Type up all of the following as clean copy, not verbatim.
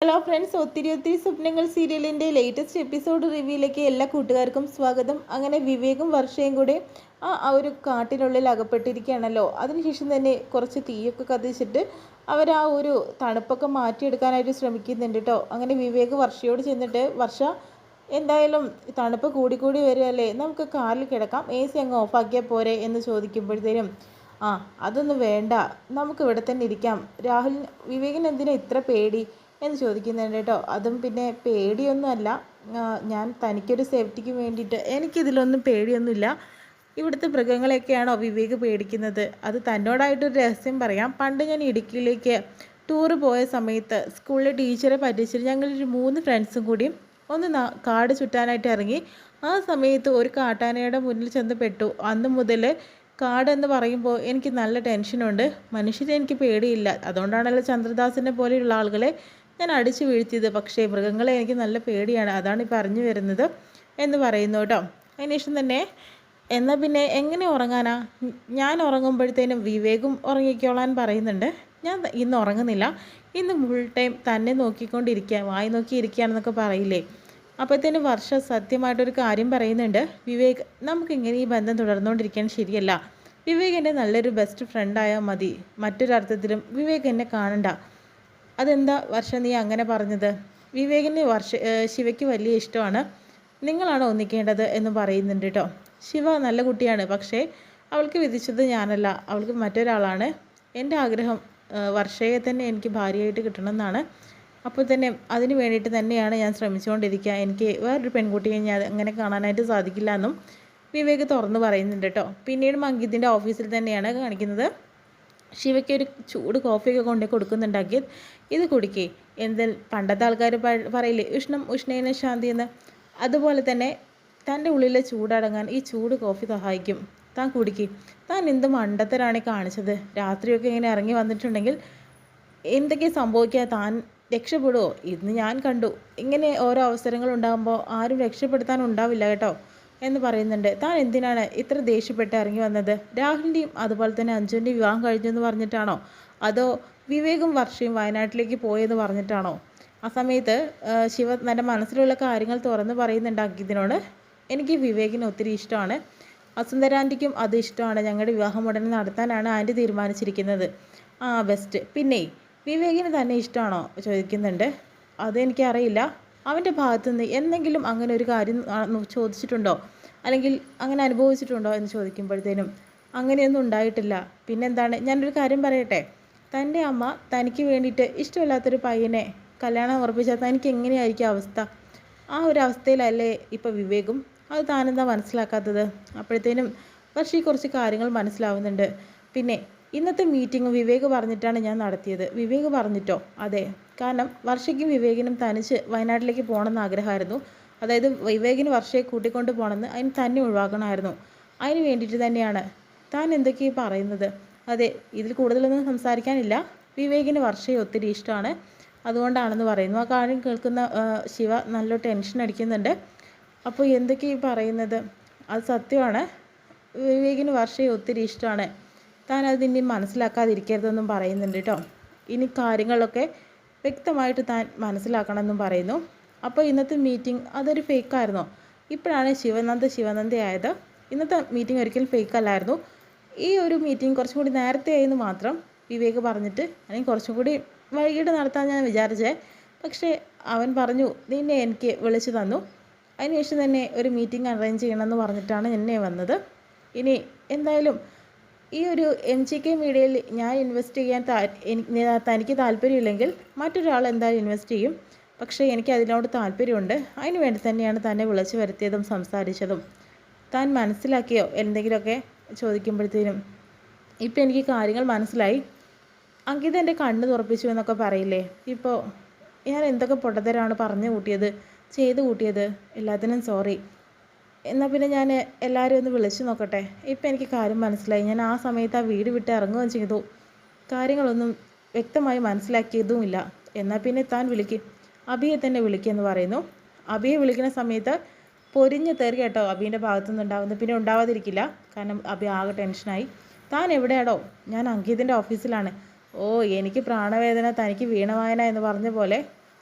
Hello friends, ഒത്തിരി ഒത്തിരി സ്വപ്നങ്ങൾ സീരിയലിൻ്റെ ലേറ്റസ്റ്റ് എപ്പിസോഡ് റിവ്യൂയിലേക്ക് എല്ലാ കൂട്ടുകാർക്കും സ്വാഗതം. അങ്ങനെ വിവേകും വർഷയും കൂടെ ആ ഒരു കാട്ടിനുള്ളിൽ അകപ്പെട്ടിരിക്കുകയാണല്ലോ. അതിനുശേഷം തന്നെ കുറച്ച് തീയൊക്കെ കത്തിച്ചിട്ട് അവർ ആ ഒരു തണുപ്പൊക്കെ മാറ്റിയെടുക്കാനായിട്ട് ശ്രമിക്കുന്നുണ്ട് കേട്ടോ. അങ്ങനെ വിവേക് വർഷയോട് ചെന്നിട്ട്, വർഷ എന്തായാലും തണുപ്പ് കൂടി വരികയല്ലേ, നമുക്ക് കാറിൽ കിടക്കാം, എ സി അങ്ങ് ഓഫാക്കിയാൽ പോരെ എന്ന് ചോദിക്കുമ്പോഴത്തേനും, ആ അതൊന്നും വേണ്ട, നമുക്ക് ഇവിടെ തന്നെ ഇരിക്കാം, രാഹുൽ വിവേകിന് എന്തിനാ ഇത്ര പേടി എന്ന് ചോദിക്കുന്നുണ്ട് കേട്ടോ. അതും പിന്നെ പേടിയൊന്നുമല്ല, ഞാൻ തനിക്കൊരു സേഫ്റ്റിക്ക് വേണ്ടിയിട്ട്, എനിക്കിതിലൊന്നും പേടിയൊന്നുമില്ല, ഇവിടുത്തെ മൃഗങ്ങളെയൊക്കെയാണോ വിവേക് പേടിക്കുന്നത്? അത് തന്നോടായിട്ടൊരു രഹസ്യം പറയാം. പണ്ട് ഞാൻ ഇടുക്കിയിലേക്ക് ടൂറ് പോയ സമയത്ത് സ്കൂളിലെ ടീച്ചറെ പറ്റിച്ചിട്ട് ഞങ്ങളൊരു 3 ഫ്രണ്ട്സും കൂടി ഒന്ന് കാട് ചുറ്റാനായിട്ട് ഇറങ്ങി. ആ സമയത്ത് ഒരു കാട്ടാനയുടെ മുന്നിൽ ചെന്ന് പെട്ടു. അന്ന് മുതൽ കാടെന്ന് പറയുമ്പോൾ എനിക്ക് നല്ല ടെൻഷനുണ്ട്. മനുഷ്യരെ എനിക്ക് പേടിയില്ല, അതുകൊണ്ടാണല്ലോ ചന്ദ്രദാസിനെ പോലെയുള്ള ആളുകളെ ഞാൻ അടിച്ചു വീഴ്ത്തിയത്. പക്ഷേ മൃഗങ്ങളെ എനിക്ക് നല്ല പേടിയാണ്, അതാണ് ഈ പറഞ്ഞു വരുന്നത് എന്ന് പറയുന്നു കേട്ടോ. അതിനുശേഷം തന്നെ, എന്നാൽ പിന്നെ എങ്ങനെ ഉറങ്ങാനാ, ഞാൻ ഉറങ്ങുമ്പോഴത്തേനും വിവേകും ഉറങ്ങിക്കോളാൻ പറയുന്നുണ്ട്. ഞാൻ ഇന്ന് ഉറങ്ങുന്നില്ല, ഇന്ന് ഫുൾ ടൈം തന്നെ നോക്കിക്കൊണ്ടിരിക്കുക, വായി നോക്കിയിരിക്കുകയാണെന്നൊക്കെ പറയില്ലേ. അപ്പോഴത്തേനും വർഷ സത്യമായിട്ടൊരു കാര്യം പറയുന്നുണ്ട്. വിവേക്, നമുക്കിങ്ങനെ ഈ ബന്ധം തുടർന്നുകൊണ്ടിരിക്കാൻ ശരിയല്ല. വിവേക് എൻ്റെ നല്ലൊരു ബെസ്റ്റ് ഫ്രണ്ടായാൽ മതി, മറ്റൊരർത്ഥത്തിലും വിവേക് എന്നെ കാണണ്ട. അതെന്താ വർഷ നീ അങ്ങനെ പറഞ്ഞത്? വിവേകിന് ശിവയ്ക്ക് വലിയ ഇഷ്ടമാണ്, നിങ്ങളാണ് ഒന്നിക്കേണ്ടത് എന്ന് പറയുന്നുണ്ട് കേട്ടോ. ശിവ നല്ല കുട്ടിയാണ്, പക്ഷേ അവൾക്ക് വിധിച്ചത് ഞാനല്ല, അവൾക്ക് മറ്റൊരാളാണ്. എൻ്റെ ആഗ്രഹം വർഷയെ തന്നെ എനിക്ക് ഭാര്യയായിട്ട് കിട്ടണമെന്നാണ്. അപ്പോൾ തന്നെ അതിന് വേണ്ടിയിട്ട് തന്നെയാണ് ഞാൻ ശ്രമിച്ചുകൊണ്ടിരിക്കുക. എനിക്ക് വേറൊരു പെൺകുട്ടിയെ ഞാൻ അങ്ങനെ കാണാനായിട്ട് സാധിക്കില്ല എന്നും വിവേക് തുറന്ന് പറയുന്നുണ്ട് കേട്ടോ. പിന്നീട് മങ്കിതിൻ്റെ ഓഫീസിൽ തന്നെയാണ് കാണിക്കുന്നത്. ശിവയ്ക്ക് ഒരു ചൂട് കോഫിയൊക്കെ കൊണ്ടു കൊടുക്കുന്നുണ്ടാക്കി, ഇത് കുടിക്കേ, എന്തിൽ പണ്ടത്തെ ആൾക്കാർ പറയില്ലേ, ഉഷ്ണം ഉഷ്ണേന ശാന്തി എന്ന്, അതുപോലെ തന്നെ തൻ്റെ ഉള്ളിലെ ചൂടടങ്ങാൻ ഈ ചൂട് കോഫി സഹായിക്കും, താൻ കുടിക്കേ. താൻ എന്ത് മണ്ടത്തരാണ് കാണിച്ചത്? രാത്രിയൊക്കെ ഇങ്ങനെ ഇറങ്ങി വന്നിട്ടുണ്ടെങ്കിൽ എന്തൊക്കെ സംഭവിക്കുക, താൻ രക്ഷപ്പെടുമോ? ഇന്ന് ഞാൻ കണ്ടു, ഇങ്ങനെ ഓരോ അവസരങ്ങൾ ഉണ്ടാകുമ്പോൾ ആരും രക്ഷപ്പെടുത്താൻ ഉണ്ടാവില്ല കേട്ടോ എന്ന് പറയുന്നുണ്ട്. താൻ എന്തിനാണ് ഇത്ര ദേഷ്യപ്പെട്ട് ഇറങ്ങി വന്നത്? രാഹുലിൻ്റെയും അതുപോലെ തന്നെ അഞ്ജുവിൻ്റെയും വിവാഹം കഴിഞ്ഞു എന്ന് പറഞ്ഞിട്ടാണോ, അതോ വിവേകും വർഷയും വയനാട്ടിലേക്ക് പോയെന്ന് പറഞ്ഞിട്ടാണോ? ആ സമയത്ത് ശിവ തൻ്റെ മനസ്സിലുള്ള കാര്യങ്ങൾ തുറന്ന് പറയുന്നുണ്ട് ഇതിനോട്. എനിക്ക് വിവേകിനെ ഒത്തിരി ഇഷ്ടമാണ്, വസുന്ധരാൻ്റിക്കും അത് ഇഷ്ടമാണ്, ഞങ്ങളുടെ വിവാഹം ഉടനെ നടത്താനാണ് ആൻറ്റി തീരുമാനിച്ചിരിക്കുന്നത്. ആ ബെസ്റ്റ്. പിന്നെ വിവേകിന് തന്നെ ഇഷ്ടമാണോ ചോദിക്കുന്നുണ്ട്. അതെനിക്കറിയില്ല, അവൻ്റെ ഭാഗത്തുനിന്ന് എന്തെങ്കിലും അങ്ങനെ ഒരു കാര്യം ചോദിച്ചിട്ടുണ്ടോ, അല്ലെങ്കിൽ അങ്ങനെ അനുഭവിച്ചിട്ടുണ്ടോ എന്ന് ചോദിക്കുമ്പോഴത്തേനും അങ്ങനെയൊന്നും ഉണ്ടായിട്ടില്ല. പിന്നെന്താണ്, ഞാനൊരു കാര്യം പറയട്ടെ, തൻ്റെ അമ്മ തനിക്ക് വേണ്ടിയിട്ട് ഇഷ്ടമില്ലാത്തൊരു പയ്യനെ കല്യാണം ഉറപ്പിച്ചാൽ തനിക്ക് എങ്ങനെയായിരിക്കും അവസ്ഥ? ആ ഒരു അവസ്ഥയിലല്ലേ ഇപ്പോൾ വിവേകും? അത് താനെന്താ മനസ്സിലാക്കാത്തത്? അപ്പോഴത്തേനും വർഷി കുറച്ച് കാര്യങ്ങൾ മനസ്സിലാവുന്നുണ്ട്. പിന്നെ ഇന്നത്തെ മീറ്റിംഗ് വിവേക് പറഞ്ഞിട്ടാണ് ഞാൻ നടത്തിയത്. വിവേക് പറഞ്ഞിട്ടോ? അതെ, കാരണം വർഷയ്ക്കും വിവേകിനും തനിച്ച് വയനാട്ടിലേക്ക് പോകണമെന്ന് ആഗ്രഹമായിരുന്നു. അതായത് വിവേകിന് വർഷയെ കൂട്ടിക്കൊണ്ട് പോകണമെന്ന്, അതിന് തന്നെ ഒഴിവാക്കണമായിരുന്നു. അതിന് വേണ്ടിയിട്ട് തന്നെയാണ്. താൻ എന്തൊക്കെയാണ് പറയുന്നത്? അതെ, ഇതിൽ കൂടുതലൊന്നും സംസാരിക്കാനില്ല. വിവേകിന് വർഷയെ ഒത്തിരി ഇഷ്ടമാണ്, അതുകൊണ്ടാണെന്ന് പറയുന്നു. ആ കാര്യം കേൾക്കുന്ന ശിവ നല്ല ടെൻഷൻ അടിക്കുന്നുണ്ട്. അപ്പോൾ എന്തൊക്കെയാണ് പറയുന്നത്? അത് സത്യമാണ്, വിവേകിന് വർഷയെ ഒത്തിരി ഇഷ്ടമാണ്, താൻ അതിനി മനസ്സിലാക്കാതിരിക്കരുതെന്നും പറയുന്നുണ്ട് കേട്ടോ. ഇനി കാര്യങ്ങളൊക്കെ വ്യക്തമായിട്ട് താൻ മനസ്സിലാക്കണമെന്നും പറയുന്നു. അപ്പോൾ ഇന്നത്തെ മീറ്റിംഗ് അതൊരു ഫേക്കായിരുന്നോ? ഇപ്പോഴാണ് ശിവനന്ദയായത്. ഇന്നത്തെ മീറ്റിംഗ് ഒരിക്കലും ഫേക്ക് അല്ലായിരുന്നു. ഈ ഒരു മീറ്റിംഗ് കുറച്ചും കൂടി നേരത്തെ ആയെന്ന് മാത്രം വിവേക് പറഞ്ഞിട്ട്, അല്ലെങ്കിൽ കുറച്ചും കൂടി വൈകിട്ട് നടത്താൻ ഞാൻ വിചാരിച്ചേ, പക്ഷേ അവൻ പറഞ്ഞു നിന്നെ എനിക്ക് വിളിച്ചു തന്നു, അതിനുശേഷം തന്നെ ഒരു മീറ്റിംഗ് അറേഞ്ച് ചെയ്യണമെന്ന് പറഞ്ഞിട്ടാണ് എന്നെ വന്നത്. ഇനി എന്തായാലും ഈ ഒരു MGK മീഡിയയിൽ ഞാൻ ഇൻവെസ്റ്റ് ചെയ്യാൻ തനിക്ക് താല്പര്യമില്ലെങ്കിൽ മറ്റൊരാൾ എന്തായാലും ഇൻവെസ്റ്റ് ചെയ്യും. പക്ഷേ എനിക്ക് അതിനോട് താല്പര്യമുണ്ട്, അതിന് വേണ്ടി തന്നെയാണ് തന്നെ വിളിച്ചു വരുത്തിയതും സംസാരിച്ചതും. താൻ മനസ്സിലാക്കിയോ എന്തെങ്കിലുമൊക്കെ ചോദിക്കുമ്പോഴത്തേനും ഇപ്പം എനിക്ക് കാര്യങ്ങൾ മനസ്സിലായി. അങ്കിത എൻ്റെ കണ്ണ് തുറപ്പിച്ചു എന്നൊക്കെ പറയില്ലേ, ഇപ്പോൾ ഞാൻ എന്തൊക്കെ പൊട്ടത്തരമാണ് പറഞ്ഞു കൂട്ടിയത്, ചെയ്തു കൂട്ടിയത്, എല്ലാത്തിനും സോറി. എന്നാൽ പിന്നെ ഞാൻ എല്ലാവരും ഒന്ന് വിളിച്ചു നോക്കട്ടെ. ഇപ്പം എനിക്ക് കാര്യം മനസ്സിലായി. ഞാൻ ആ സമയത്ത് ആ വീട് വിട്ട് ഇറങ്ങുകയും ചെയ്തു, കാര്യങ്ങളൊന്നും വ്യക്തമായി മനസ്സിലാക്കിയതുമില്ല. എന്നാൽ പിന്നെ താൻ വിളിക്കും, അബിയെ തന്നെ വിളിക്കുമെന്ന് പറയുന്നു. അബിയെ വിളിക്കുന്ന സമയത്ത് പൊരിഞ്ഞ് തെറി കേട്ടോ അബീൻ്റെ ഭാഗത്തുനിന്ന് ഉണ്ടാകുന്നത്. പിന്നെ ഉണ്ടാവാതിരിക്കില്ല, കാരണം അബി ആകെ ടെൻഷനായി. താൻ എവിടെയാടോ? ഞാൻ അങ്കിതിൻ്റെ ഓഫീസിലാണ്. ഓ, എനിക്ക് പ്രാണവേദന തനിക്ക് വീണവായന എന്ന് പറഞ്ഞ പോലെ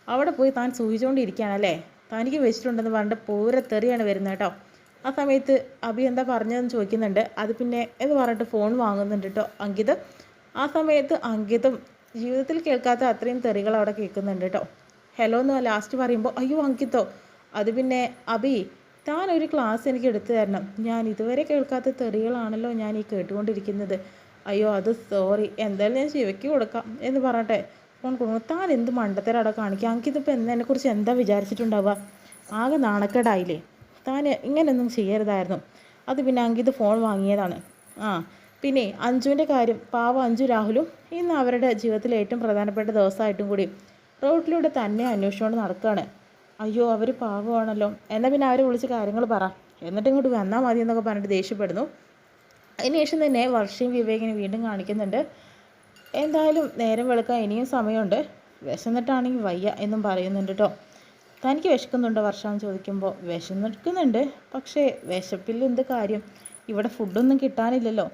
അവിടെ പോയി താൻ സൂചിച്ചുകൊണ്ടിരിക്കുകയാണല്ലേ, തനിക്ക് വെച്ചിട്ടുണ്ടെന്ന് പറഞ്ഞിട്ട് പൂരത്തെറിയാണ് വരുന്നത് കേട്ടോ. ആ സമയത്ത് അഭി എന്താ പറഞ്ഞതെന്ന് ചോദിക്കുന്നുണ്ട്. അത് പിന്നെ എന്ന് പറഞ്ഞിട്ട് ഫോൺ വാങ്ങുന്നുണ്ട് കേട്ടോ അങ്കിത്. ആ സമയത്ത് അങ്കിതും ജീവിതത്തിൽ കേൾക്കാത്ത അത്രയും തെറികൾ അവിടെ കേൾക്കുന്നുണ്ട് കേട്ടോ. ഹലോ എന്ന് ലാസ്റ്റ് പറയുമ്പോൾ അയ്യോ അങ്കിത്തോ, അത് പിന്നെ അഭി താൻ ഒരു ക്ലാസ് എനിക്ക് എടുത്തു തരണം, ഞാൻ ഇതുവരെ കേൾക്കാത്ത തെറികളാണല്ലോ ഞാൻ ഈ കേട്ടുകൊണ്ടിരിക്കുന്നത്. അയ്യോ അത് സോറി, എന്തായാലും ഞാൻ ശിവയ്ക്ക് കൊടുക്കാം എന്ന് പറഞ്ഞിട്ടെ ഫോൺ കൊടുക്കും. താൻ എന്ത് മണ്ടത്തരം അവിടെ കാണിക്കുക, അങ്കിതിപ്പോൾ എന്നെക്കുറിച്ച് എന്താ വിചാരിച്ചിട്ടുണ്ടാവുക, ആകെ നാണക്കേടായില്ലേ, താൻ ഇങ്ങനെയൊന്നും ചെയ്യരുതായിരുന്നു. അത് പിന്നെ അങ്കിത് ഫോൺ വാങ്ങിയതാണ്. ആ പിന്നെ അഞ്ജുവിൻ്റെ കാര്യം, പാവം അഞ്ജു രാഹുലും ഇന്ന് അവരുടെ ജീവിതത്തിലെ ഏറ്റവും പ്രധാനപ്പെട്ട ദിവസമായിട്ടും കൂടി റോഡിലൂടെ തന്നെ അന്വേഷിച്ചുകൊണ്ട് നടക്കുകയാണ്. അയ്യോ അവർ പാവമാണല്ലോ, എന്നാൽ പിന്നെ അവരെ വിളിച്ച് കാര്യങ്ങൾ പറ, എന്നിട്ട് ഇങ്ങോട്ട് വന്നാൽ മതി എന്നൊക്കെ പറഞ്ഞിട്ട് ദേഷ്യപ്പെടുന്നു. അതിനുശേഷം തന്നെ വർഷയും വിവേകിനെ വീണ്ടും കാണിക്കുന്നുണ്ട്. എന്തായാലും നേരം വെളുക്കാൻ ഇനിയും സമയമുണ്ട്, വിശന്നിട്ടാണെങ്കിൽ വയ്യ എന്നും പറയുന്നുണ്ട് കേട്ടോ. തനിക്ക് വിശക്കുന്നുണ്ടോ വർഷമെന്ന് ചോദിക്കുമ്പോൾ വിശന്നിരിക്കുന്നുണ്ട്, പക്ഷേ വിശപ്പിൽ എന്ത് കാര്യം, ഇവിടെ ഫുഡൊന്നും കിട്ടാനില്ലല്ലോ.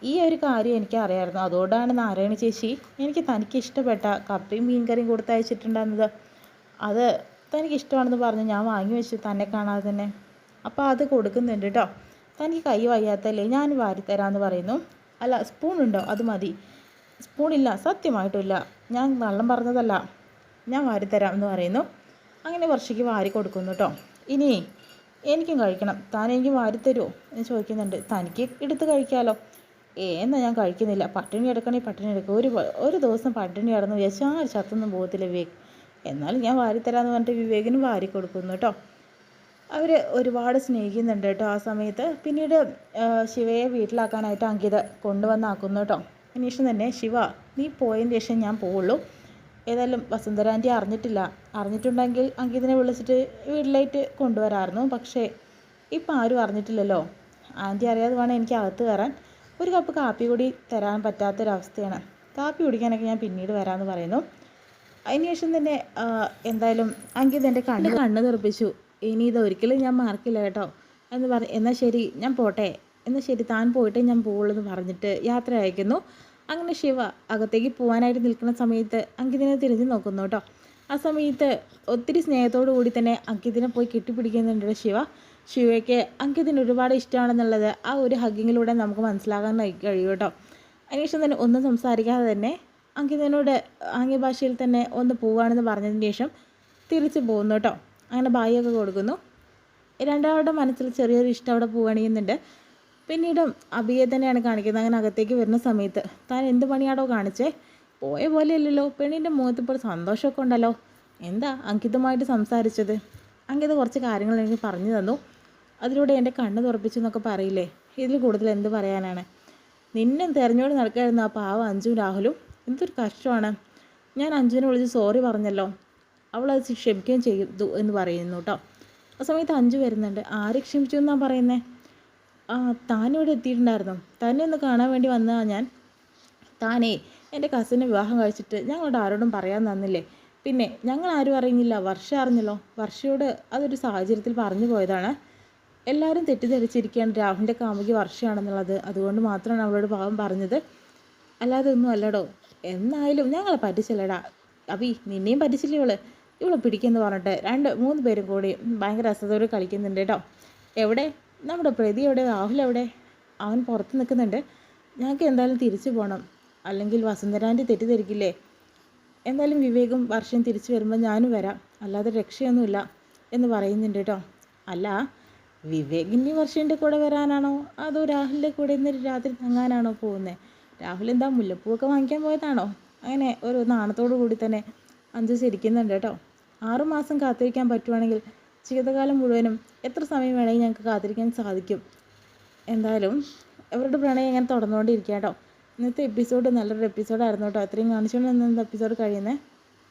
ഈ ഒരു കാര്യം എനിക്കറിയാമായിരുന്നു, അതുകൊണ്ടാണ് നാരായണി ചേച്ചി എനിക്ക് തനിക്ക് ഇഷ്ടപ്പെട്ട കപ്പയും മീൻകറിയും കൊടുത്തയച്ചിട്ടുണ്ടായിരുന്നത്. അത് തനിക്ക് ഇഷ്ടമാണെന്ന് പറഞ്ഞ് ഞാൻ വാങ്ങി വെച്ചു തന്നെ കാണാതെ തന്നെ. അപ്പോൾ അത് കൊടുക്കുന്നുണ്ട് കേട്ടോ. തനിക്ക് കൈ വയ്യാത്തല്ലേ, ഞാൻ വാരിത്തരാമെന്ന് പറയുന്നു. അല്ല സ്പൂണുണ്ടോ, അത് മതി. സ്പൂണില്ല, സത്യമായിട്ടില്ല, ഞാൻ വെള്ളം പറഞ്ഞതല്ല, ഞാൻ വാരിത്തരാം എന്ന് പറയുന്നു. അങ്ങനെ വർഷയ്ക്ക് വാരി കൊടുക്കുന്നു കേട്ടോ. ഇനി എനിക്കും കഴിക്കണം, താൻ എനിക്ക് വാരിത്തരുമോ എന്ന് ചോദിക്കുന്നുണ്ട്. തനിക്ക് എടുത്ത് കഴിക്കാമല്ലോ. എന്നാൽ ഞാൻ കഴിക്കുന്നില്ല, പട്ടിണി എടുക്കണേ പട്ടിണി എടുക്കുക, ഒരു ദിവസം പട്ടിണി കിടന്ന് വിചാരിച്ചാൽ ആര് ചത്തൊന്നും പോകത്തില്ല വിവേക്, എന്നാലും ഞാൻ വാരിത്തരാമെന്ന് പറഞ്ഞിട്ട് വിവേകിനും വാരി കൊടുക്കുന്നു കേട്ടോ. അവർ ഒരുപാട് സ്നേഹിക്കുന്നുണ്ട് കേട്ടോ ആ സമയത്ത്. പിന്നീട് ശിവയെ വീട്ടിലാക്കാനായിട്ട് അങ്കിത കൊണ്ടുവന്നാക്കുന്നു കേട്ടോ. അതിനുശേഷം തന്നെ ശിവ നീ പോയതിന് ശേഷം ഞാൻ പോവുള്ളൂ, ഏതായാലും വസുന്ധര ആൻറ്റി അറിഞ്ഞിട്ടുണ്ടെങ്കിൽ അങ്കിതിനെ വിളിച്ചിട്ട് വീട്ടിലായിട്ട് കൊണ്ടുവരാമായിരുന്നു, പക്ഷേ ഇപ്പം ആരും അറിഞ്ഞിട്ടില്ലല്ലോ, ആൻറ്റി അറിയാതെ വേണം എനിക്ക് അകത്ത് കയറാൻ, ഒരു കപ്പ് കാപ്പി കൂടി തരാൻ പറ്റാത്തൊരവസ്ഥയാണ്, കാപ്പി കുടിക്കാനൊക്കെ ഞാൻ പിന്നീട് വരാമെന്ന് പറയുന്നു. അതിനുശേഷം തന്നെ എന്തായാലും അങ്കിത് എൻ്റെ കണ്ണ് തെറിപ്പിച്ചു, ഇനി ഇതൊരിക്കലും ഞാൻ മറക്കില്ല കേട്ടോ എന്ന് എന്നാൽ ശരി ഞാൻ പോട്ടെ, എന്നാൽ ശരി താൻ പോയിട്ടേ ഞാൻ പോവുള്ളൂ എന്ന് പറഞ്ഞിട്ട് യാത്ര അയക്കുന്നു. അങ്ങനെ ശിവ അകത്തേക്ക് പോകാനായിട്ട് നിൽക്കുന്ന സമയത്ത് അങ്കിതിനെ തിരിഞ്ഞ് നോക്കുന്നു കേട്ടോ. ആ സമയത്ത് ഒത്തിരി സ്നേഹത്തോടു കൂടി തന്നെ അങ്കിതിനെ പോയി കെട്ടിപ്പിടിക്കുന്നുണ്ട് ശിവയ്ക്ക് അങ്കിതിന് ഒരുപാട് ഇഷ്ടമാണെന്നുള്ളത് ആ ഒരു ഹഗ്ഗിങ്ങിലൂടെ നമുക്ക് മനസ്സിലാക്കാൻ കഴിയും കേട്ടോ. അതിനുശേഷം തന്നെ ഒന്നും സംസാരിക്കാതെ തന്നെ അങ്കിതിനോട് ആംഗ്യഭാഷയിൽ തന്നെ ഒന്ന് പോവുകയാണെന്ന് പറഞ്ഞതിന് ശേഷം തിരിച്ച് പോകുന്നു കേട്ടോ. അങ്ങനെ ബായിയൊക്കെ കൊടുക്കുന്നു. രണ്ടാളുടെ മനസ്സിൽ ചെറിയൊരു ഇഷ്ടം അവിടെ പോവുകയാണെന്നുണ്ട്. പിന്നീടും അഭിയെ തന്നെയാണ് കാണിക്കുന്നത്. അങ്ങനെ അകത്തേക്ക് വരുന്ന സമയത്ത് താൻ എന്ത് പണിയാടോ കാണിച്ചേ, പോയ പോലെയല്ലല്ലോ, പെണ്ണിൻ്റെ മുഖത്ത് ഇപ്പോൾ സന്തോഷമൊക്കെ ഉണ്ടല്ലോ, എന്താ അങ്കിതുമായിട്ട് സംസാരിച്ചത്, അങ്കിത് കുറച്ച് കാര്യങ്ങൾ എനിക്ക് പറഞ്ഞു തന്നു, അതിലൂടെ എൻ്റെ കണ്ണ് തുറപ്പിച്ചു എന്നൊക്കെ പറയില്ലേ, ഇതിൽ കൂടുതൽ എന്ത് പറയാനാണ്, നിന്നെ തെരഞ്ഞോട് നടക്കായിരുന്നു ആ പാവം അഞ്ജുവും രാഹുലും, എന്തൊരു കഷ്ടമാണ്, ഞാൻ അഞ്ജുവിനെ വിളിച്ച് സോറി പറഞ്ഞല്ലോ, അവളത് ക്ഷമിക്കുകയും ചെയ്തു എന്ന് പറയുന്നു കേട്ടോ. ആ സമയത്ത് അഞ്ജു വരുന്നുണ്ട്. ആര് ക്ഷമിച്ചു എന്നാണ് പറയുന്നത്, താനിവിടെ എത്തിയിട്ടുണ്ടായിരുന്നു, തന്നെ ഒന്ന് കാണാൻ വേണ്ടി വന്നതാണ് ഞാൻ, താനേ എൻ്റെ കസിനെ വിവാഹം കഴിച്ചിട്ട് ഞങ്ങളോട് ആരോടും പറയാൻ തന്നില്ലേ, പിന്നെ ഞങ്ങൾ ആരും അറിഞ്ഞില്ല, വർഷ അറിഞ്ഞല്ലോ, വർഷയോട് അതൊരു സാഹചര്യത്തിൽ പറഞ്ഞു പോയതാണ്, എല്ലാവരും തെറ്റിദ്ധരിച്ചിരിക്കുകയാണ് രാഹുലിൻ്റെ കാമുകി വർഷയാണെന്നുള്ളത്, അതുകൊണ്ട് മാത്രമാണ് അവളോട് പാവം പറഞ്ഞത്, അല്ലാതെ ഒന്നും അല്ലടോ, എന്നായാലും ഞങ്ങളെ പറ്റിച്ചില്ലടാ, അഭി നിന്നെയും പറ്റിച്ചില്ല ഇവളെ പിടിക്കുമെന്ന് പറഞ്ഞിട്ട് 2-3 പേരും കൂടി ഭയങ്കര രസത്തോടെ കളിക്കുന്നുണ്ട് കേട്ടോ. എവിടെ നമ്മുടെ പ്രതി എവിടെ, രാഹുൽ എവിടെ, അവൻ പുറത്ത് നിൽക്കുന്നുണ്ട്, ഞങ്ങൾക്ക് എന്തായാലും തിരിച്ചു പോകണം, അല്ലെങ്കിൽ വസുന്ധരാൻ്റെ തെറ്റിദ്ധരിക്കില്ലേ, എന്തായാലും വിവേകും വർഷം തിരിച്ചു വരുമ്പോൾ ഞാനും വരാം, അല്ലാതെ രക്ഷയൊന്നുമില്ല എന്ന് പറയുന്നുണ്ട് കേട്ടോ. അല്ല വിവേകിൻ്റെ വർഷൻ്റെ കൂടെ വരാനാണോ അതോ രാഹുലിൻ്റെ കൂടെ ഇന്നൊരു രാത്രി തങ്ങാനാണോ പോകുന്നത്, രാഹുൽ എന്താ മുല്ലപ്പൂവൊക്കെ വാങ്ങിക്കാൻ പോയതാണോ, അങ്ങനെ ഒരു നാണത്തോടു കൂടി തന്നെ അഞ്ജു ചിരിക്കുന്നുണ്ട് കേട്ടോ. 6 മാസം കാത്തിരിക്കാൻ പറ്റുവാണെങ്കിൽ ജീവിതകാലം മുഴുവനും എത്ര സമയം വേണമെങ്കിൽ ഞങ്ങൾക്ക് കാത്തിരിക്കാൻ സാധിക്കും, എന്തായാലും അവരുടെ പ്രണയം ഇങ്ങനെ തുടർന്നുകൊണ്ടിരിക്കുക കേട്ടോ. ഇന്നത്തെ എപ്പിസോഡ് നല്ലൊരു എപ്പിസോഡായിരുന്നു കേട്ടോ. അത്രയും കാണിച്ചുകൊണ്ട് ഇന്നത്തെ എപ്പിസോഡ് കഴിയുന്നത്.